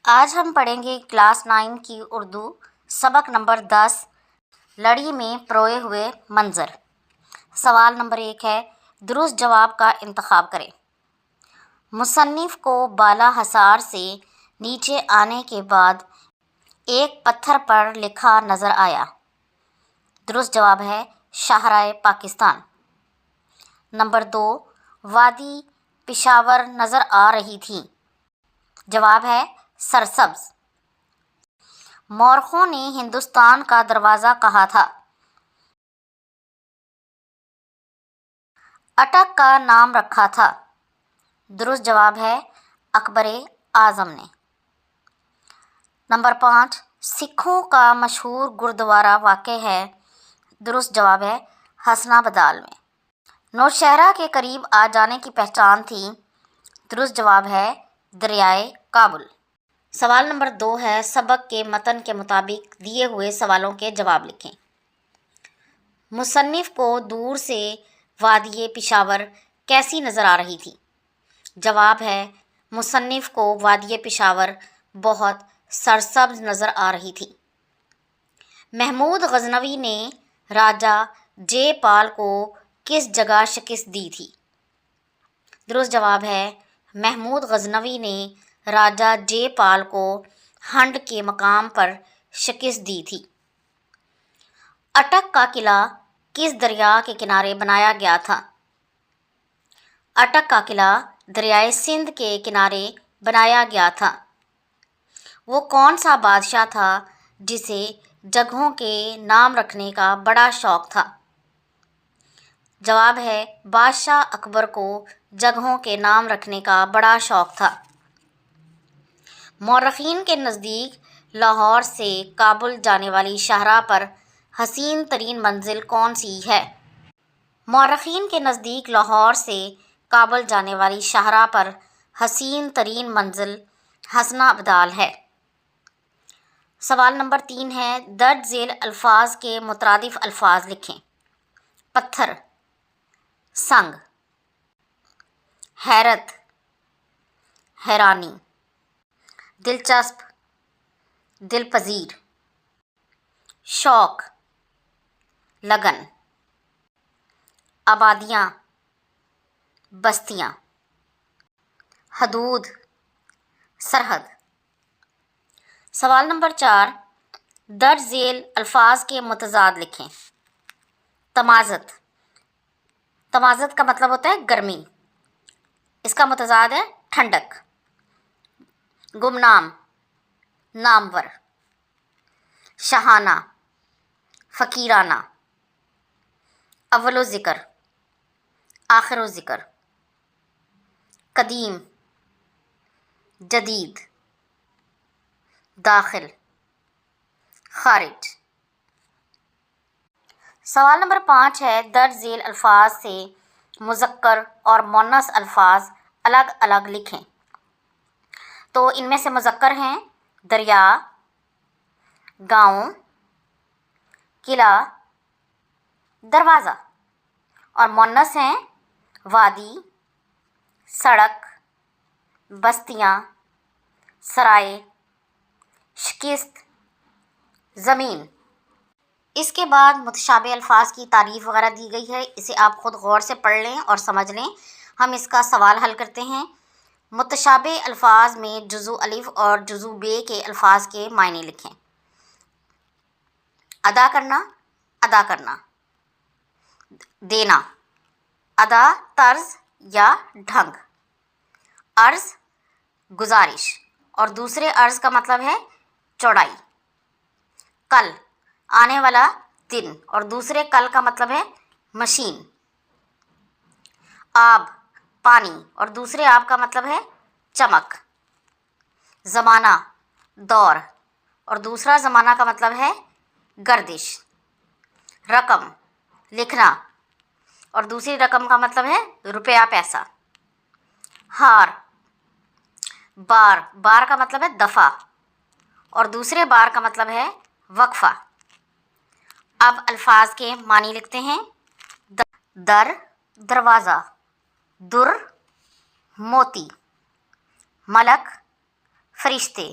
آج ہم پڑھیں گے کلاس 9 کی اردو سبق نمبر 10 لڑی میں پروئے ہوئے منظر۔ سوال نمبر 1 ہے، درست جواب کا انتخاب کریں۔ مصنف کو بالا حصار سے نیچے آنے کے بعد ایک پتھر پر لکھا نظر آیا۔ درست جواب ہے شاہراہ پاکستان۔ نمبر 2، وادی پشاور نظر آ رہی تھی۔ جواب ہے سرسبز۔ مورخوں نے ہندوستان کا دروازہ کہا تھا۔ اٹک کا نام رکھا تھا۔ درست جواب ہے اکبر اعظم نے۔ نمبر 5، سکھوں کا مشہور گردوارہ واقع ہے۔ درست جواب ہے حسنہ بدال میں۔ نوشہرہ کے قریب آ جانے کی پہچان تھی۔ درست جواب ہے دریائے کابل۔ سوال نمبر 2 ہے، سبق کے متن کے مطابق دیے ہوئے سوالوں کے جواب لکھیں۔ مصنف کو دور سے وادی پشاور کیسی نظر آ رہی تھی؟ جواب ہے مصنف کو وادی پشاور بہت سرسبز نظر آ رہی تھی۔ محمود غزنوی نے راجہ جے پال کو کس جگہ شکست دی تھی؟ درست جواب ہے محمود غزنوی نے راجہ جے پال کو ہنڈ کے مقام پر شکست دی تھی۔ اٹک کا قلعہ کس دریا کے کنارے بنایا گیا تھا؟ اٹک کا قلعہ دریائے سندھ کے کنارے بنایا گیا تھا۔ وہ کون سا بادشاہ تھا جسے جگہوں کے نام رکھنے کا بڑا شوق تھا؟ جواب ہے بادشاہ اکبر کو جگہوں کے نام رکھنے کا بڑا شوق تھا۔ مورخین کے نزدیک لاہور سے کابل جانے والی شاہراہ پر حسین ترین منزل کون سی ہے؟ مورخین کے نزدیک لاہور سے کابل جانے والی شاہراہ پر حسین ترین منزل حسنہ بدال ہے۔ سوال نمبر 3 ہے، درج ذیل الفاظ کے مترادف الفاظ لکھیں۔ پتھر، سنگ، حیرت، حیرانی، دلچسپ، دل پذیر، شوق، لگن، آبادیاں، بستیاں، حدود، سرحد۔ سوال نمبر 4، درج ذیل الفاظ کے متضاد لکھیں۔ تمازت، تمازت کا مطلب ہوتا ہے گرمی، اس کا متضاد ہے ٹھنڈک۔ گمنام، نامور، شاہانہ، فقیرانہ، اول و ذکر، آخر و ذکر، قدیم، جدید، داخل، خارج۔ سوال نمبر 5 ہے، درج ذیل الفاظ سے مذکر اور مؤنث الفاظ الگ الگ لکھیں۔ تو ان میں سے مذکر ہیں دریا، گاؤں، قلعہ، دروازہ، اور مؤنث ہیں وادی، سڑک، بستیاں، سرائے، شکست، زمین۔ اس کے بعد متشابہ الفاظ کی تعریف وغیرہ دی گئی ہے، اسے آپ خود غور سے پڑھ لیں اور سمجھ لیں۔ ہم اس کا سوال حل کرتے ہیں۔ متشابہ الفاظ میں جزو الف اور جزو بے کے الفاظ کے معنی لکھیں۔ ادا کرنا، ادا کرنا، دینا، ادا طرز یا ڈھنگ، عرض گزارش اور دوسرے عرض کا مطلب ہے چوڑائی، کل آنے والا دن اور دوسرے کل کا مطلب ہے مشین، آب پانی اور دوسرے آب کا مطلب ہے چمک، زمانہ دور اور دوسرا زمانہ کا مطلب ہے گردش، رقم لکھنا اور دوسری رقم کا مطلب ہے روپیہ پیسہ، ہار بار، بار کا مطلب ہے دفعہ اور دوسرے بار کا مطلب ہے وقفہ۔ اب الفاظ کے معنی لکھتے ہیں۔ در دروازہ، در موتی، ملک فرشتے،